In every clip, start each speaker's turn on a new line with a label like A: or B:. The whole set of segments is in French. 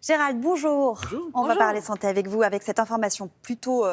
A: Gérald, bonjour.
B: Bonjour.
A: On va parler santé avec vous, avec cette information plutôt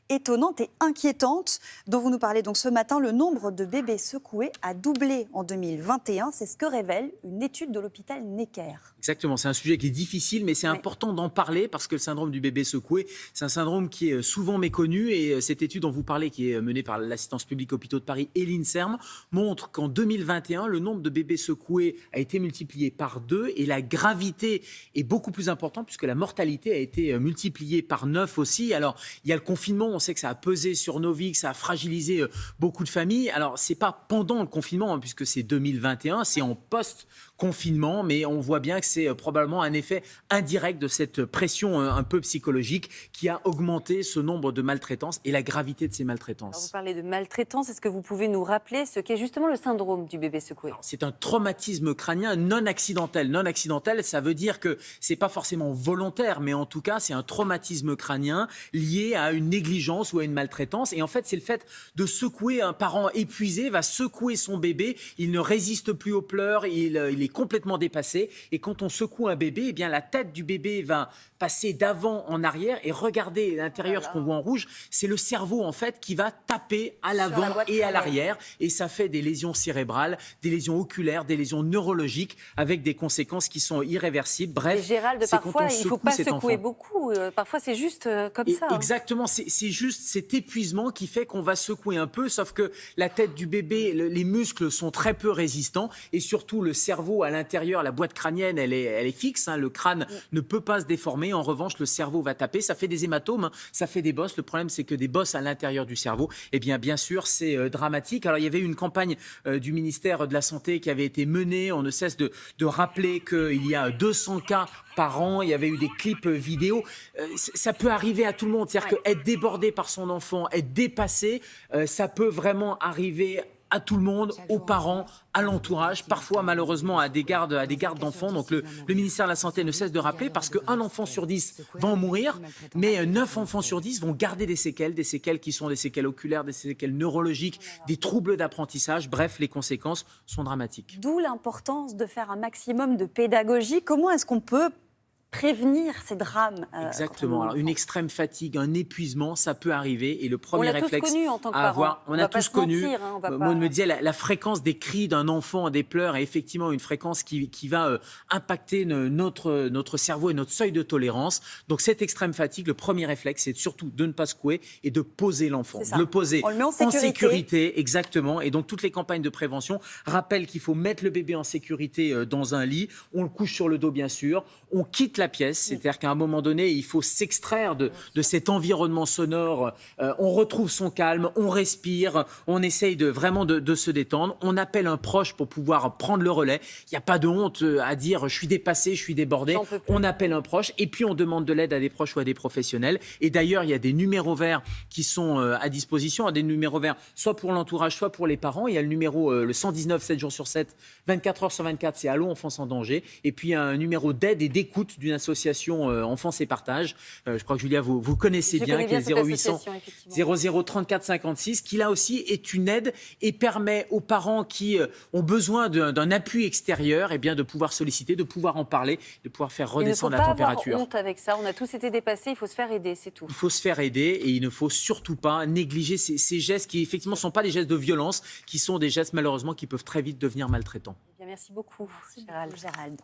A: étonnante et inquiétante dont vous nous parlez donc ce matin. Le nombre de bébés secoués a doublé en 2021. C'est ce que révèle une étude de l'hôpital Necker.
B: Exactement, c'est un sujet qui est difficile, mais c'est important d'en parler parce que le syndrome du bébé secoué, c'est un syndrome qui est souvent méconnu et cette étude dont vous parlez, qui est menée par l'Assistance publique Hôpitaux de Paris et l'INSERM, montre qu'en 2021, le nombre de bébés secoués a été multiplié par 2 et la gravité est beaucoup plus importante puisque la mortalité a été multipliée par 9 aussi. Alors, il y a le confinement, on sait que ça a pesé sur nos vies, que ça a fragilisé beaucoup de familles. Alors, c'est pas pendant le confinement, puisque c'est 2021, c'est en post-confinement, mais on voit bien que c'est probablement un effet indirect de cette pression un peu psychologique qui a augmenté ce nombre de maltraitances et la gravité de ces maltraitances.
C: Alors vous parlez de maltraitance, est-ce que vous pouvez nous rappeler ce qu'est justement le syndrome du bébé secoué?
B: C'est un traumatisme crânien non accidentel. Non accidentel, ça veut dire que c'est pas forcément volontaire, mais en tout cas, c'est un traumatisme crânien lié à une négligence ou à une maltraitance. Et en fait, c'est le fait de secouer un parent épuisé, va secouer son bébé, il ne résiste plus aux pleurs, il est complètement dépassé. Et quand on secoue un bébé, eh bien, la tête du bébé va passer d'avant en arrière et regardez l'intérieur, ce qu'on voit en rouge, c'est le cerveau en fait qui va taper à l'avant et à l'arrière et ça fait des lésions cérébrales, des lésions oculaires, des lésions neurologiques avec des conséquences qui sont irréversibles. Bref,
C: et Gérald, parfois il ne faut pas secouer beaucoup, parfois c'est juste comme ça.
B: Exactement, c'est juste cet épuisement qui fait qu'on va secouer un peu, sauf que la tête du bébé, les muscles sont très peu résistants et surtout le cerveau à l'intérieur, la boîte crânienne, elle est fixe, le crâne ne peut pas se déformer. En revanche, le cerveau va taper, ça fait des hématomes, ça fait des bosses. Le problème, c'est que des bosses à l'intérieur du cerveau, eh bien sûr, c'est dramatique. Alors, il y avait une campagne du ministère de la Santé qui avait été menée. On ne cesse de rappeler qu'il y a 200 cas par an. Il y avait eu des clips vidéo. Ça peut arriver à tout le monde. C'est-à-dire qu'être débordé par son enfant, être dépassé, ça peut vraiment arriver à tout le monde, aux parents, à l'entourage, parfois malheureusement à des gardes d'enfants. Donc le ministère de la Santé ne cesse de rappeler parce qu'un enfant sur 10 va en mourir, mais 9 enfants sur 10 vont garder des séquelles qui sont des séquelles oculaires, des séquelles neurologiques, des troubles d'apprentissage. Bref, les conséquences sont dramatiques.
A: D'où l'importance de faire un maximum de pédagogie. Comment est-ce qu'on peut prévenir ces drames?
B: Exactement. Alors, une extrême fatigue, un épuisement, ça peut arriver. Et le premier réflexe
C: tous connu en tant que parent.
B: on a tous connu. Moi, me disait la fréquence des cris d'un enfant, des pleurs, est effectivement une fréquence qui va impacter notre cerveau et notre seuil de tolérance. Donc, cette extrême fatigue, le premier réflexe, c'est surtout de ne pas secouer et de poser l'enfant. De le poser
A: le met en
B: sécurité. Exactement. Et donc, toutes les campagnes de prévention rappellent qu'il faut mettre le bébé en sécurité dans un lit. On le couche sur le dos, bien sûr. On quitte la pièce, c'est-à-dire qu'à un moment donné, il faut s'extraire de cet environnement sonore. On retrouve son calme, on respire, on essaye vraiment de se détendre. On appelle un proche pour pouvoir prendre le relais. Il n'y a pas de honte à dire « je suis dépassé, je suis débordé ». On appelle un proche et puis on demande de l'aide à des proches ou à des professionnels. Et d'ailleurs, il y a des numéros verts qui sont à disposition, des numéros verts soit pour l'entourage, soit pour les parents. Il y a le numéro le 119, 7 jours sur 7, 24 heures sur 24, c'est Allô Enfance en danger. Et puis il y a un numéro d'aide et d'écoute d'une association Enfance et Partage. Je crois que Julia, vous connaissez bien, qui est 0800 00 34 56, qui là aussi est une aide et permet aux parents qui ont besoin d'un appui extérieur de pouvoir solliciter, de pouvoir en parler, de pouvoir faire redescendre la température.
C: Il ne faut pas avoir honte avec ça, on a tous été dépassés, il faut se faire aider, c'est tout.
B: Il faut se faire aider et il ne faut surtout pas négliger ces gestes qui effectivement ne sont pas des gestes de violence, qui sont des gestes malheureusement qui peuvent très vite devenir maltraitants.
C: Merci beaucoup, Gérald.